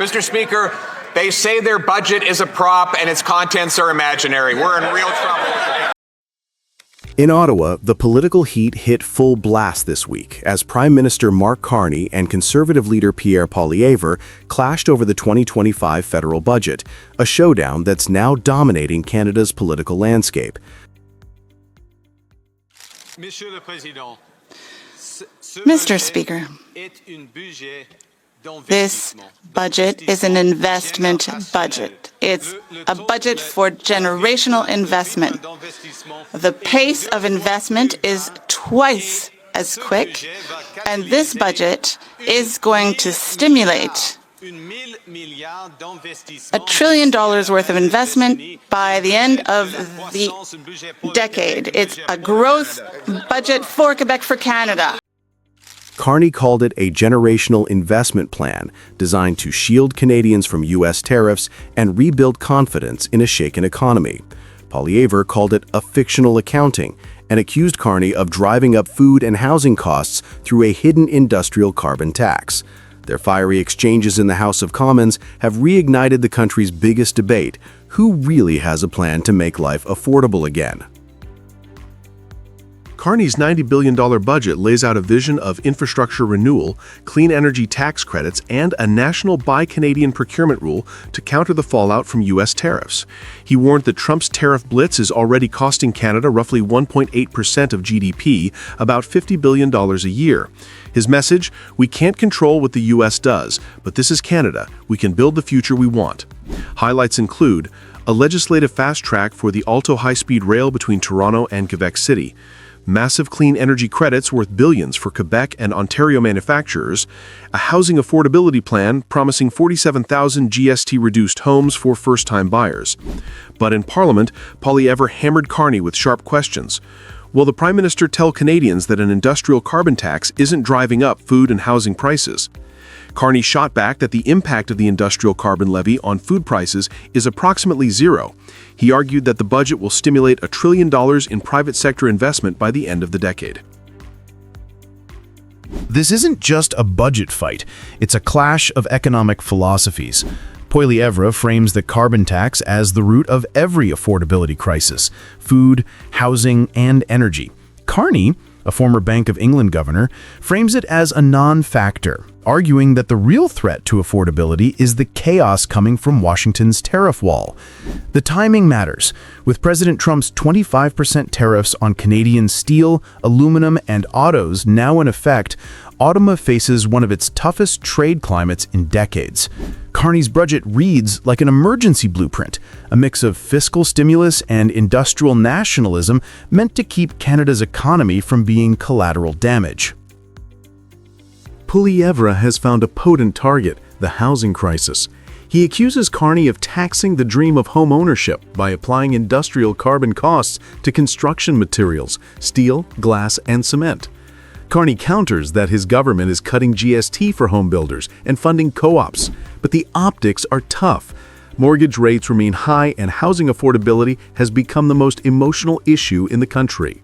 Mr. Speaker, they say their budget is a prop and its contents are imaginary. We're in real trouble. In Ottawa, the political heat hit full blast this week as Prime Minister Mark Carney and Conservative leader Pierre Poilievre clashed over the 2025 federal budget, a showdown that's now dominating Canada's political landscape. Mr. Speaker, this budget is an investment budget. It's a budget for generational investment. The pace of investment is twice as quick, and this budget is going to stimulate $1 trillion worth of investment by the end of the decade. It's a growth budget for Quebec, for Canada. Carney called it a generational investment plan designed to shield Canadians from U.S. tariffs and rebuild confidence in a shaken economy. Poilievre called it a fictional accounting and accused Carney of driving up food and housing costs through a hidden industrial carbon tax. Their fiery exchanges in the House of Commons have reignited the country's biggest debate: who really has a plan to make life affordable again? Carney's $90 billion budget lays out a vision of infrastructure renewal, clean energy tax credits, and a national Buy Canadian procurement rule to counter the fallout from U.S. tariffs. He warned that Trump's tariff blitz is already costing Canada roughly 1.8% of GDP, about $50 billion a year. His message: we can't control what the U.S. does, but this is Canada. We can build the future we want. Highlights include a legislative fast track for the Alto high-speed rail between Toronto and Quebec City, massive clean energy credits worth billions for Quebec and Ontario manufacturers, a housing affordability plan promising 47,000 GST-reduced homes for first-time buyers. But in Parliament, Poilievre hammered Carney with sharp questions. Will the Prime Minister tell Canadians that an industrial carbon tax isn't driving up food and housing prices? Carney shot back that the impact of the industrial carbon levy on food prices is approximately zero. He argued that the budget will stimulate $1 trillion in private sector investment by the end of the decade. This isn't just a budget fight, it's a clash of economic philosophies. Poilievre frames the carbon tax as the root of every affordability crisis: food, housing, and energy. Carney, a former Bank of England governor, frames it as a non-factor, arguing that the real threat to affordability is the chaos coming from Washington's tariff wall. The timing matters. With President Trump's 25% tariffs on Canadian steel, aluminum, and autos now in effect, Ottawa faces one of its toughest trade climates in decades. Carney's budget reads like an emergency blueprint, a mix of fiscal stimulus and industrial nationalism meant to keep Canada's economy from being collateral damage. Poilievre has found a potent target: the housing crisis. He accuses Carney of taxing the dream of home ownership by applying industrial carbon costs to construction materials, steel, glass, and cement. Carney counters that his government is cutting GST for home builders and funding co-ops, but the optics are tough. Mortgage rates remain high and housing affordability has become the most emotional issue in the country.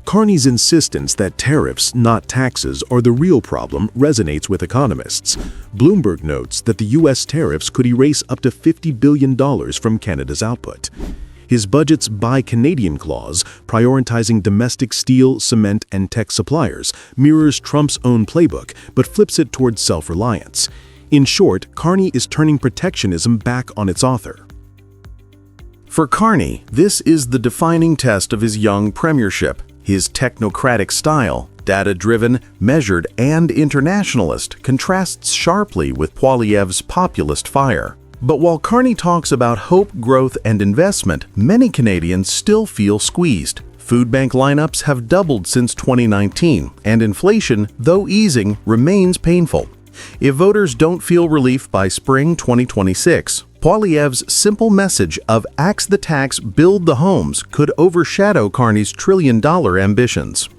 Carney's insistence that tariffs, not taxes, are the real problem resonates with economists. Bloomberg notes that the U.S. tariffs could erase up to $50 billion from Canada's output. His budget's Buy Canadian clause, prioritizing domestic steel, cement, and tech suppliers, mirrors Trump's own playbook, but flips it towards self-reliance. In short, Carney is turning protectionism back on its author. For Carney, this is the defining test of his young premiership. His technocratic style, data-driven, measured, and internationalist, contrasts sharply with Poilievre's populist fire. But while Carney talks about hope, growth, and investment, many Canadians still feel squeezed. Food bank lineups have doubled since 2019, and inflation, though easing, remains painful. If voters don't feel relief by spring 2026, Poilievre's simple message of axe the tax, build the homes could overshadow Carney's $1 trillion ambitions.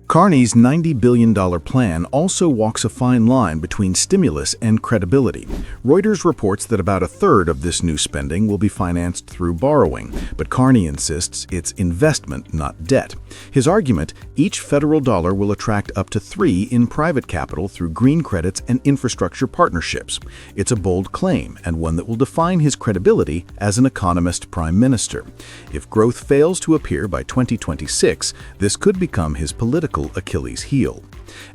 Carney's $90 billion plan also walks a fine line between stimulus and credibility. Reuters reports that about a third of this new spending will be financed through borrowing, but Carney insists it's investment, not debt. His argument, each federal dollar will attract up to 3 in private capital through green credits and infrastructure partnerships. It's a bold claim, and one that will define his credibility as an economist prime minister. If growth fails to appear by 2026, this could become his political Achilles heel.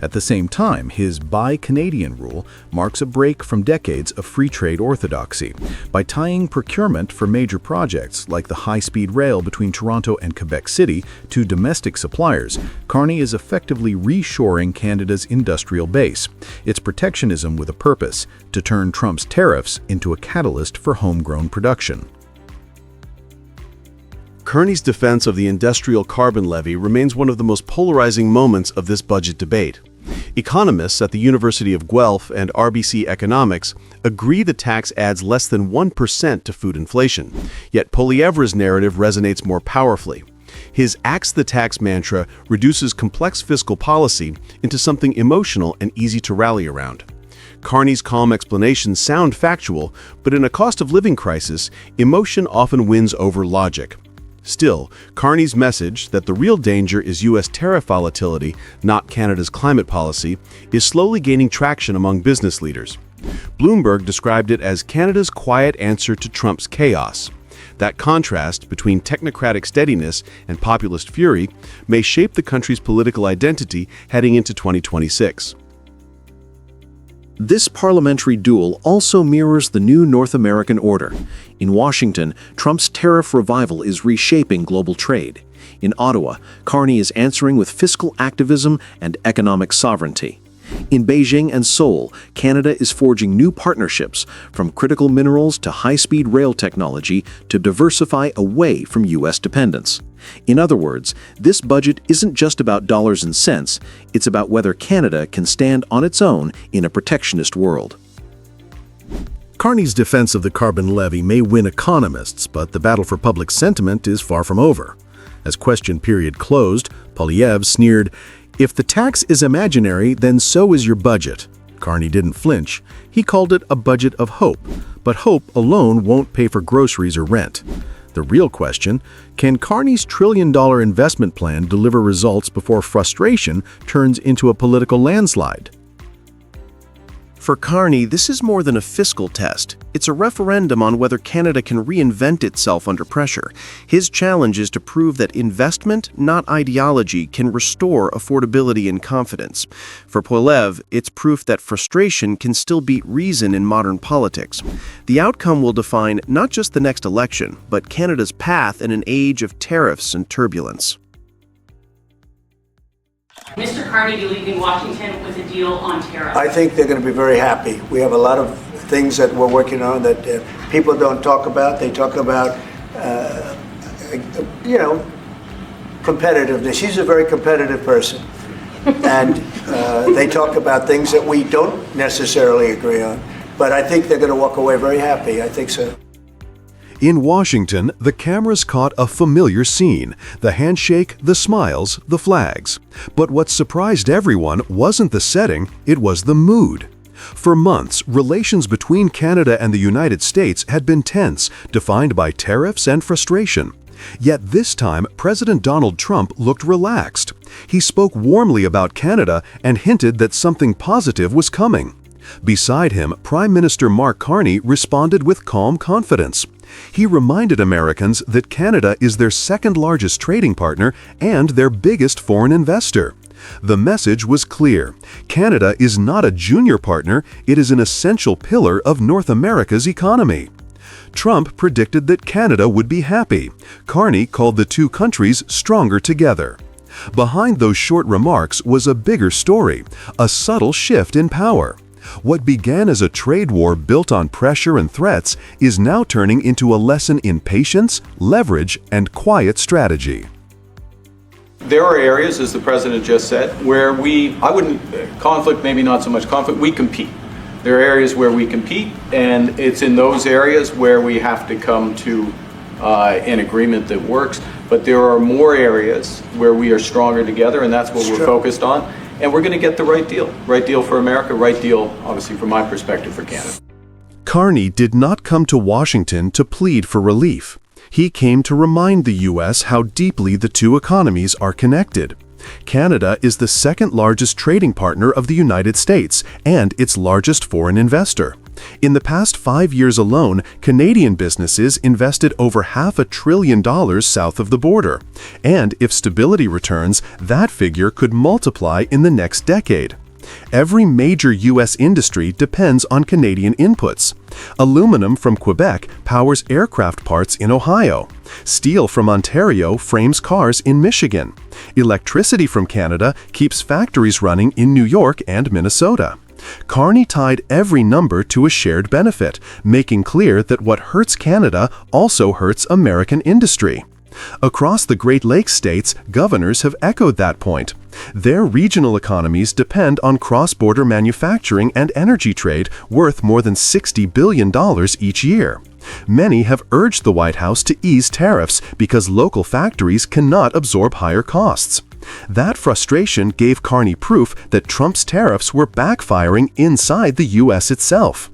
At the same time, his Buy Canadian rule marks a break from decades of free trade orthodoxy. By tying procurement for major projects like the high-speed rail between Toronto and Quebec City to domestic suppliers, Carney is effectively reshoring Canada's industrial base. It's protectionism with a purpose, to turn Trump's tariffs into a catalyst for homegrown production. Carney's defense of the industrial carbon levy remains one of the most polarizing moments of this budget debate. Economists at the University of Guelph and RBC Economics agree the tax adds less than 1% to food inflation, yet Poilievre's narrative resonates more powerfully. His axe the tax mantra reduces complex fiscal policy into something emotional and easy to rally around. Carney's calm explanations sound factual, but in a cost of living crisis, emotion often wins over logic. Still, Carney's message that the real danger is U.S. tariff volatility, not Canada's climate policy, is slowly gaining traction among business leaders. Bloomberg described it as Canada's quiet answer to Trump's chaos. That contrast between technocratic steadiness and populist fury may shape the country's political identity heading into 2026. This parliamentary duel also mirrors the new North American order. In Washington, Trump's tariff revival is reshaping global trade. In Ottawa, Carney is answering with fiscal activism and economic sovereignty. In Beijing and Seoul, Canada is forging new partnerships, from critical minerals to high-speed rail technology, to diversify away from U.S. dependence. In other words, this budget isn't just about dollars and cents, it's about whether Canada can stand on its own in a protectionist world. Carney's defense of the carbon levy may win economists, but the battle for public sentiment is far from over. As question period closed, Poilievre sneered, "If the tax is imaginary, then so is your budget." Carney didn't flinch. He called it a budget of hope, but hope alone won't pay for groceries or rent. The real question, can Carney's trillion-dollar investment plan deliver results before frustration turns into a political landslide? For Carney, this is more than a fiscal test. It's a referendum on whether Canada can reinvent itself under pressure. His challenge is to prove that investment, not ideology, can restore affordability and confidence. For Poilievre, it's proof that frustration can still beat reason in modern politics. The outcome will define not just the next election, but Canada's path in an age of tariffs and turbulence. Mr. Carney, do you leaving Washington with a deal on tariffs? I think they're going to be very happy. We have a lot of things that we're working on that people don't talk about. They talk about, competitiveness. She's a very competitive person. And they talk about things that we don't necessarily agree on. But I think they're going to walk away very happy. I think so. In Washington, the cameras caught a familiar scene: the handshake, the smiles, the flags. But what surprised everyone wasn't the setting, it was the mood. For months, relations between Canada and the United States had been tense, defined by tariffs and frustration. Yet this time, President Donald Trump looked relaxed. He spoke warmly about Canada and hinted that something positive was coming. Beside him, Prime Minister Mark Carney responded with calm confidence. He reminded Americans that Canada is their second-largest trading partner and their biggest foreign investor. The message was clear. Canada is not a junior partner, it is an essential pillar of North America's economy. Trump predicted that Canada would be happy. Carney called the two countries stronger together. Behind those short remarks was a bigger story, a subtle shift in power. What began as a trade war built on pressure and threats is now turning into a lesson in patience, leverage, and quiet strategy. There are areas, as the President just said, where conflict, maybe not so much conflict, we compete. There are areas where we compete, and it's in those areas where we have to come to an agreement that works. but there are more areas where we are stronger together, and that's what we're focused on. And we're going to get the right deal for America, right deal, obviously, from my perspective, for Canada. Carney did not come to Washington to plead for relief. He came to remind the U.S. how deeply the two economies are connected. Canada is the second largest trading partner of the United States and its largest foreign investor. In the past 5 years alone, Canadian businesses invested over $500 billion south of the border. And if stability returns, that figure could multiply in the next decade. Every major U.S. industry depends on Canadian inputs. Aluminum from Quebec powers aircraft parts in Ohio. Steel from Ontario frames cars in Michigan. Electricity from Canada keeps factories running in New York and Minnesota. Carney tied every number to a shared benefit, making clear that what hurts Canada also hurts American industry. Across the Great Lakes states, governors have echoed that point. Their regional economies depend on cross-border manufacturing and energy trade worth more than $60 billion each year. Many have urged the White House to ease tariffs because local factories cannot absorb higher costs. That frustration gave Carney proof that Trump's tariffs were backfiring inside the U.S. itself.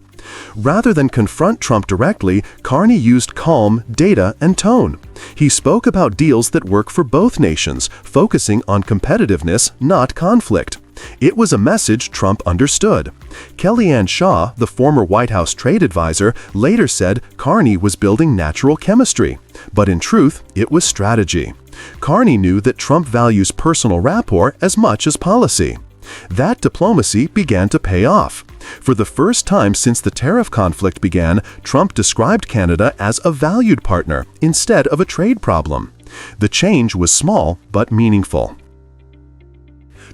Rather than confront Trump directly, Carney used calm, data, and tone. He spoke about deals that work for both nations, focusing on competitiveness, not conflict. It was a message Trump understood. Kellyanne Shaw, the former White House trade advisor, later said Carney was building natural chemistry. But in truth, it was strategy. Carney knew that Trump values personal rapport as much as policy. That diplomacy began to pay off. For the first time since the tariff conflict began, Trump described Canada as a valued partner instead of a trade problem. The change was small but meaningful.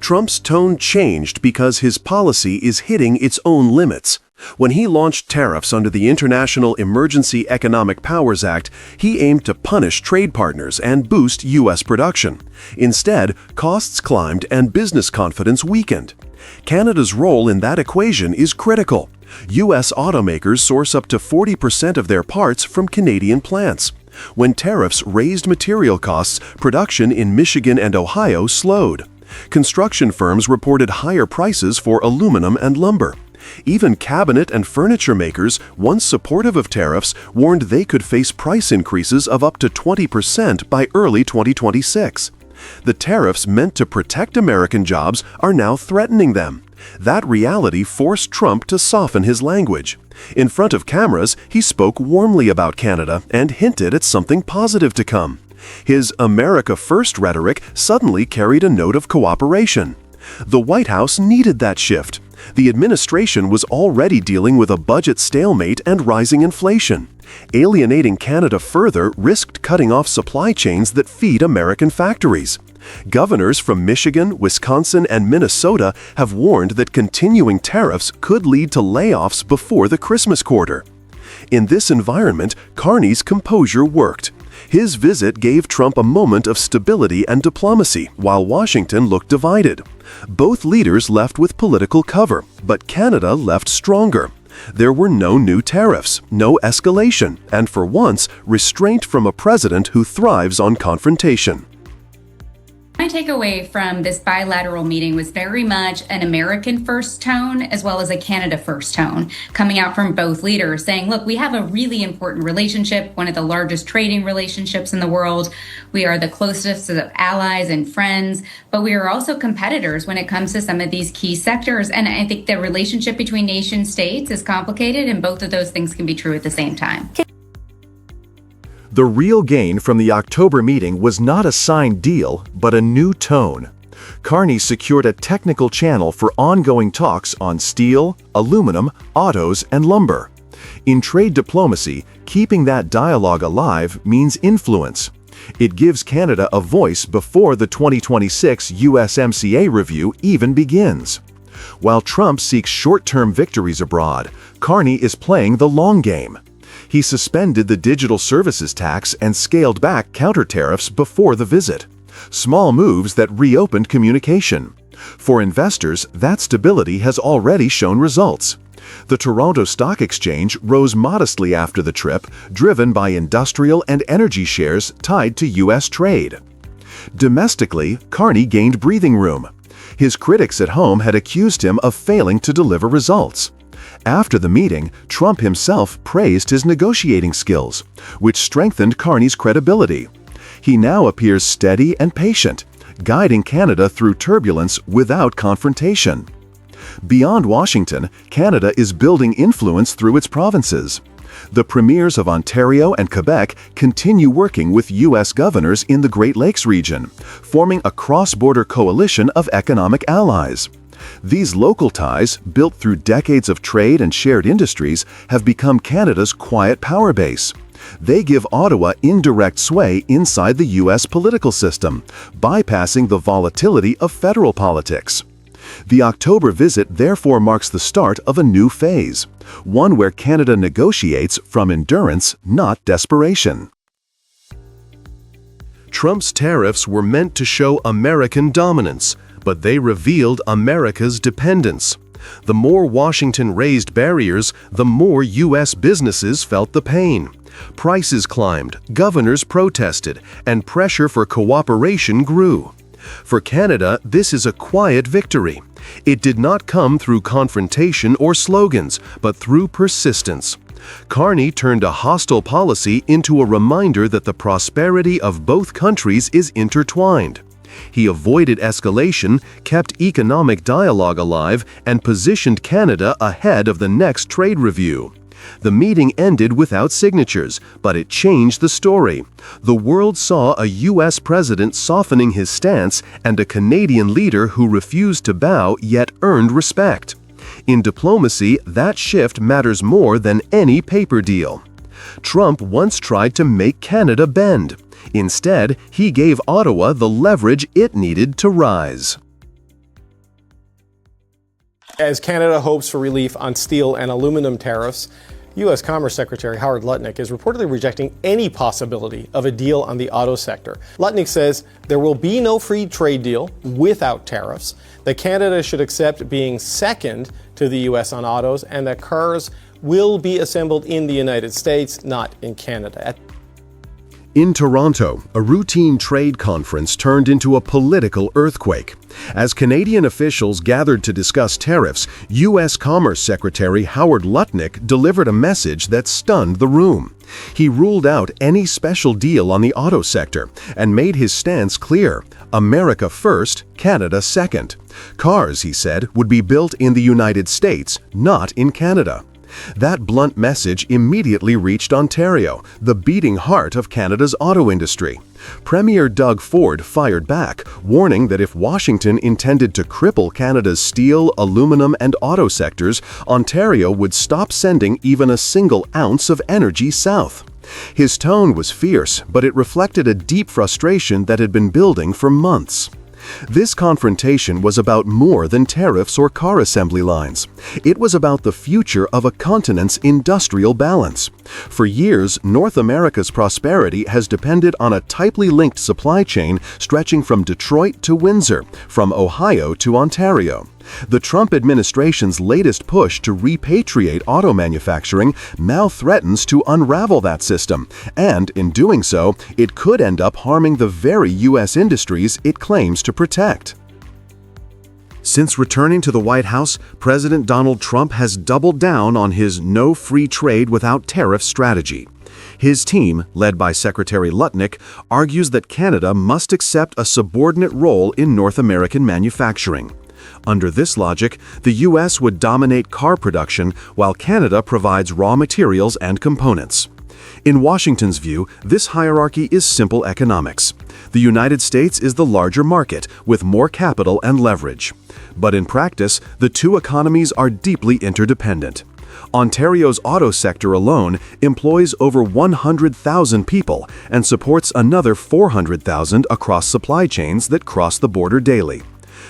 Trump's tone changed because his policy is hitting its own limits. When he launched tariffs under the International Emergency Economic Powers Act, he aimed to punish trade partners and boost U.S. production. Instead, costs climbed and business confidence weakened. Canada's role in that equation is critical. U.S. automakers source up to 40% of their parts from Canadian plants. When tariffs raised material costs, production in Michigan and Ohio slowed. Construction firms reported higher prices for aluminum and lumber. Even cabinet and furniture makers, once supportive of tariffs, warned they could face price increases of up to 20% by early 2026. The tariffs meant to protect American jobs are now threatening them. That reality forced Trump to soften his language. In front of cameras, he spoke warmly about Canada and hinted at something positive to come. His America First rhetoric suddenly carried a note of cooperation. The White House needed that shift. The administration was already dealing with a budget stalemate and rising inflation. Alienating Canada further risked cutting off supply chains that feed American factories. Governors from Michigan, Wisconsin, and Minnesota have warned that continuing tariffs could lead to layoffs before the Christmas quarter. In this environment, Carney's composure worked. His visit gave Trump a moment of stability and diplomacy, while Washington looked divided. Both leaders left with political cover, but Canada left stronger. There were no new tariffs, no escalation, and for once, restraint from a president who thrives on confrontation. My takeaway from this bilateral meeting was very much an American first tone as well as a Canada first tone coming out from both leaders saying, look, we have a really important relationship, one of the largest trading relationships in the world. We are the closest of allies and friends, but we are also competitors when it comes to some of these key sectors. And I think the relationship between nation states is complicated, and both of those things can be true at the same time. The real gain from the October meeting was not a signed deal, but a new tone. Carney secured a technical channel for ongoing talks on steel, aluminum, autos, and lumber. In trade diplomacy, keeping that dialogue alive means influence. It gives Canada a voice before the 2026 USMCA review even begins. While Trump seeks short-term victories abroad, Carney is playing the long game. He suspended the digital services tax and scaled back counter-tariffs before the visit. Small moves that reopened communication. For investors, that stability has already shown results. The Toronto Stock Exchange rose modestly after the trip, driven by industrial and energy shares tied to U.S. trade. Domestically, Carney gained breathing room. His critics at home had accused him of failing to deliver results. After the meeting, Trump himself praised his negotiating skills, which strengthened Carney's credibility. He now appears steady and patient, guiding Canada through turbulence without confrontation. Beyond Washington, Canada is building influence through its provinces. The premiers of Ontario and Quebec continue working with U.S. governors in the Great Lakes region, forming a cross-border coalition of economic allies. These local ties, built through decades of trade and shared industries, have become Canada's quiet power base. They give Ottawa indirect sway inside the U.S. political system, bypassing the volatility of federal politics. The October visit therefore marks the start of a new phase, one where Canada negotiates from endurance, not desperation. Trump's tariffs were meant to show American dominance, but they revealed America's dependence. The more Washington raised barriers, the more U.S. businesses felt the pain. Prices climbed, governors protested, and pressure for cooperation grew. For Canada, this is a quiet victory. It did not come through confrontation or slogans, but through persistence. Carney turned a hostile policy into a reminder that the prosperity of both countries is intertwined. He avoided escalation, kept economic dialogue alive, and positioned Canada ahead of the next trade review. The meeting ended without signatures, but it changed the story. The world saw a U.S. president softening his stance and a Canadian leader who refused to bow yet earned respect. In diplomacy, that shift matters more than any paper deal. Trump once tried to make Canada bend. Instead, he gave Ottawa the leverage it needed to rise. As Canada hopes for relief on steel and aluminum tariffs, U.S. Commerce Secretary Howard Lutnick is reportedly rejecting any possibility of a deal on the auto sector. Lutnick says there will be no free trade deal without tariffs, that Canada should accept being second to the U.S. on autos, and that cars will be assembled in the United States, not in Canada. In Toronto, a routine trade conference turned into a political earthquake. As Canadian officials gathered to discuss tariffs, U.S. Commerce Secretary Howard Lutnick delivered a message that stunned the room. He ruled out any special deal on the auto sector and made his stance clear: America first, Canada second. Cars, he said, would be built in the United States, not in Canada. That blunt message immediately reached Ontario, the beating heart of Canada's auto industry. Premier Doug Ford fired back, warning that if Washington intended to cripple Canada's steel, aluminum, and auto sectors, Ontario would stop sending even a single ounce of energy south. His tone was fierce, but it reflected a deep frustration that had been building for months. This confrontation was about more than tariffs or car assembly lines. It was about the future of a continent's industrial balance. For years, North America's prosperity has depended on a tightly linked supply chain stretching from Detroit to Windsor, from Ohio to Ontario. The Trump administration's latest push to repatriate auto manufacturing now threatens to unravel that system, and in doing so, it could end up harming the very U.S. industries it claims to protect. Since returning to the White House, President Donald Trump has doubled down on his no free trade without tariff strategy. His team, led by Secretary Lutnick, argues that Canada must accept a subordinate role in North American manufacturing. Under this logic, the U.S. would dominate car production while Canada provides raw materials and components. In Washington's view, this hierarchy is simple economics. The United States is the larger market, with more capital and leverage. But in practice, the two economies are deeply interdependent. Ontario's auto sector alone employs over 100,000 people and supports another 400,000 across supply chains that cross the border daily.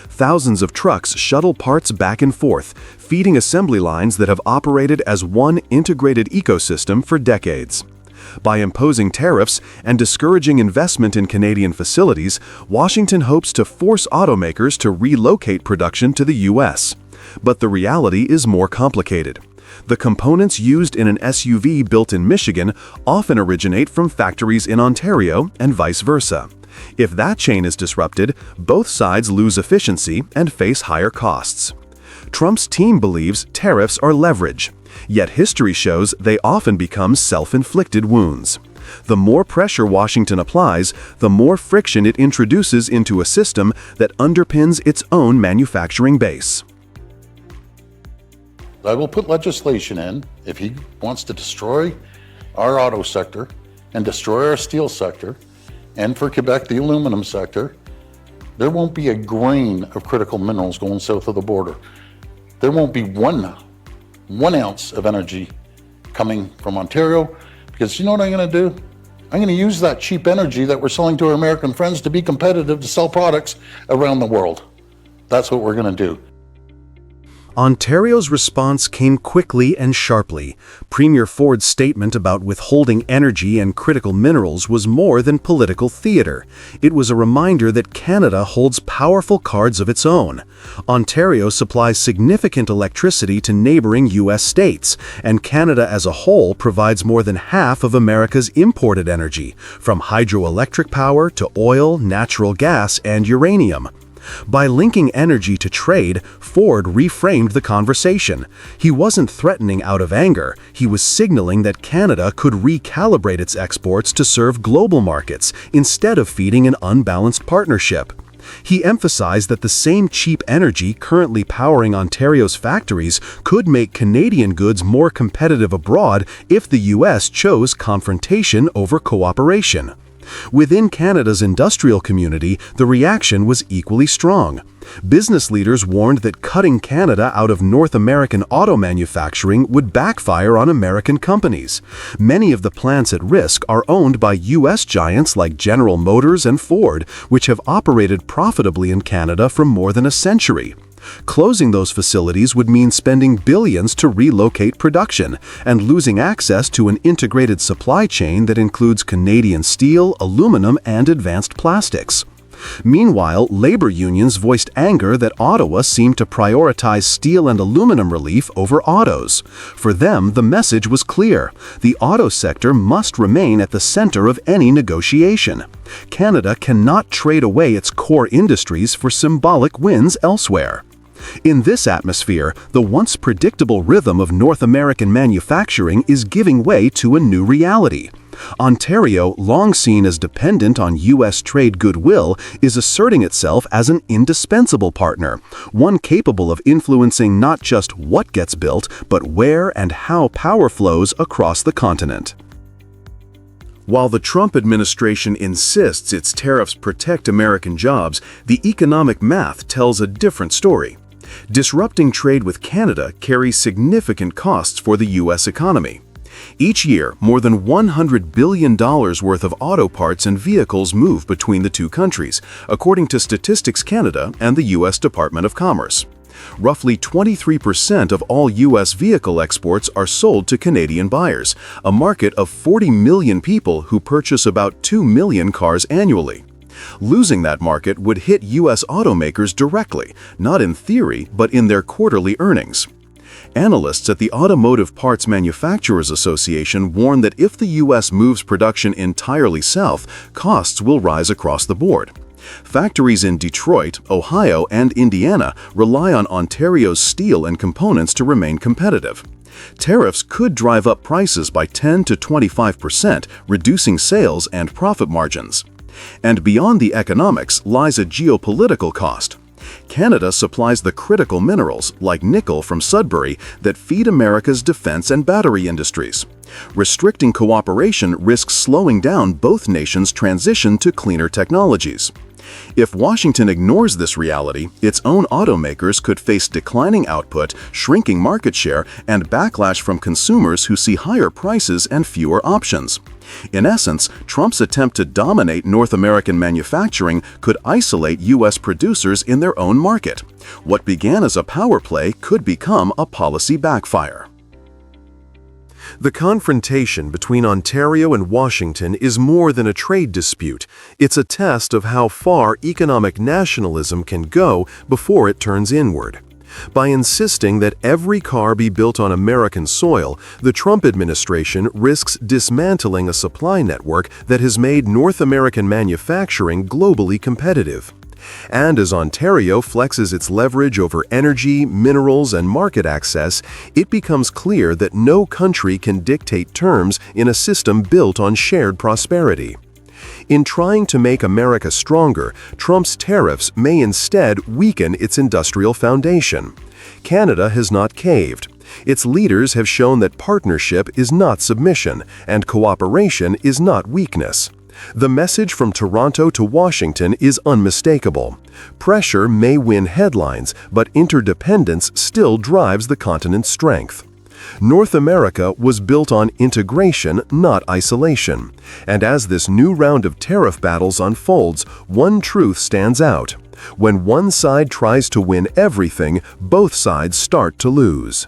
Thousands of trucks shuttle parts back and forth, feeding assembly lines that have operated as one integrated ecosystem for decades. By imposing tariffs and discouraging investment in Canadian facilities, Washington hopes to force automakers to relocate production to the U.S. But the reality is more complicated. The components used in an SUV built in Michigan often originate from factories in Ontario and vice versa. If that chain is disrupted, both sides lose efficiency and face higher costs. Trump's team believes tariffs are leverage, yet history shows they often become self-inflicted wounds. The more pressure Washington applies, the more friction it introduces into a system that underpins its own manufacturing base. I will put legislation in if he wants to destroy our auto sector and destroy our steel sector, and for Quebec, the aluminum sector. There won't be a grain of critical minerals going south of the border. There won't be one ounce of energy coming from Ontario, because you know what I'm going to do? I'm going to use that cheap energy that we're selling to our American friends to be competitive to sell products around the world. That's what we're going to do. Ontario's response came quickly and sharply. Premier Ford's statement about withholding energy and critical minerals was more than political theater. It was a reminder that Canada holds powerful cards of its own. Ontario supplies significant electricity to neighboring U.S. states, and Canada as a whole provides more than half of America's imported energy, from hydroelectric power to oil, natural gas, and uranium. By linking energy to trade, Ford reframed the conversation. He wasn't threatening out of anger, he was signaling that Canada could recalibrate its exports to serve global markets instead of feeding an unbalanced partnership. He emphasized that the same cheap energy currently powering Ontario's factories could make Canadian goods more competitive abroad if the U.S. chose confrontation over cooperation. Within Canada's industrial community, the reaction was equally strong. Business leaders warned that cutting Canada out of North American auto manufacturing would backfire on American companies. Many of the plants at risk are owned by U.S. giants like General Motors and Ford, which have operated profitably in Canada for more than a century. Closing those facilities would mean spending billions to relocate production and losing access to an integrated supply chain that includes Canadian steel, aluminum, and advanced plastics. Meanwhile, labor unions voiced anger that Ottawa seemed to prioritize steel and aluminum relief over autos. For them, the message was clear: the auto sector must remain at the center of any negotiation. Canada cannot trade away its core industries for symbolic wins elsewhere. In this atmosphere, the once predictable rhythm of North American manufacturing is giving way to a new reality. Ontario, long seen as dependent on U.S. trade goodwill, is asserting itself as an indispensable partner, one capable of influencing not just what gets built, but where and how power flows across the continent. While the Trump administration insists its tariffs protect American jobs, the economic math tells a different story. Disrupting trade with Canada carries significant costs for the U.S. economy. Each year, more than $100 billion worth of auto parts and vehicles move between the two countries, according to Statistics Canada and the U.S. Department of Commerce. Roughly 23% of all U.S. vehicle exports are sold to Canadian buyers, a market of 40 million people who purchase about 2 million cars annually. Losing that market would hit U.S. automakers directly, not in theory, but in their quarterly earnings. Analysts at the Automotive Parts Manufacturers Association warn that if the U.S. moves production entirely south, costs will rise across the board. Factories in Detroit, Ohio, and Indiana rely on Ontario's steel and components to remain competitive. Tariffs could drive up prices by 10 to 25%, reducing sales and profit margins. And beyond the economics lies a geopolitical cost. Canada supplies the critical minerals, like nickel from Sudbury, that feed America's defense and battery industries. Restricting cooperation risks slowing down both nations' transition to cleaner technologies. If Washington ignores this reality, its own automakers could face declining output, shrinking market share, and backlash from consumers who see higher prices and fewer options. In essence, Trump's attempt to dominate North American manufacturing could isolate U.S. producers in their own market. What began as a power play could become a policy backfire. The confrontation between Ontario and Washington is more than a trade dispute. It's a test of how far economic nationalism can go before it turns inward. By insisting that every car be built on American soil, the Trump administration risks dismantling a supply network that has made North American manufacturing globally competitive. And as Ontario flexes its leverage over energy, minerals, and market access, it becomes clear that no country can dictate terms in a system built on shared prosperity. In trying to make America stronger, Trump's tariffs may instead weaken its industrial foundation. Canada has not caved. Its leaders have shown that partnership is not submission, and cooperation is not weakness. The message from Toronto to Washington is unmistakable. Pressure may win headlines, but interdependence still drives the continent's strength. North America was built on integration, not isolation. And as this new round of tariff battles unfolds, one truth stands out. When one side tries to win everything, both sides start to lose.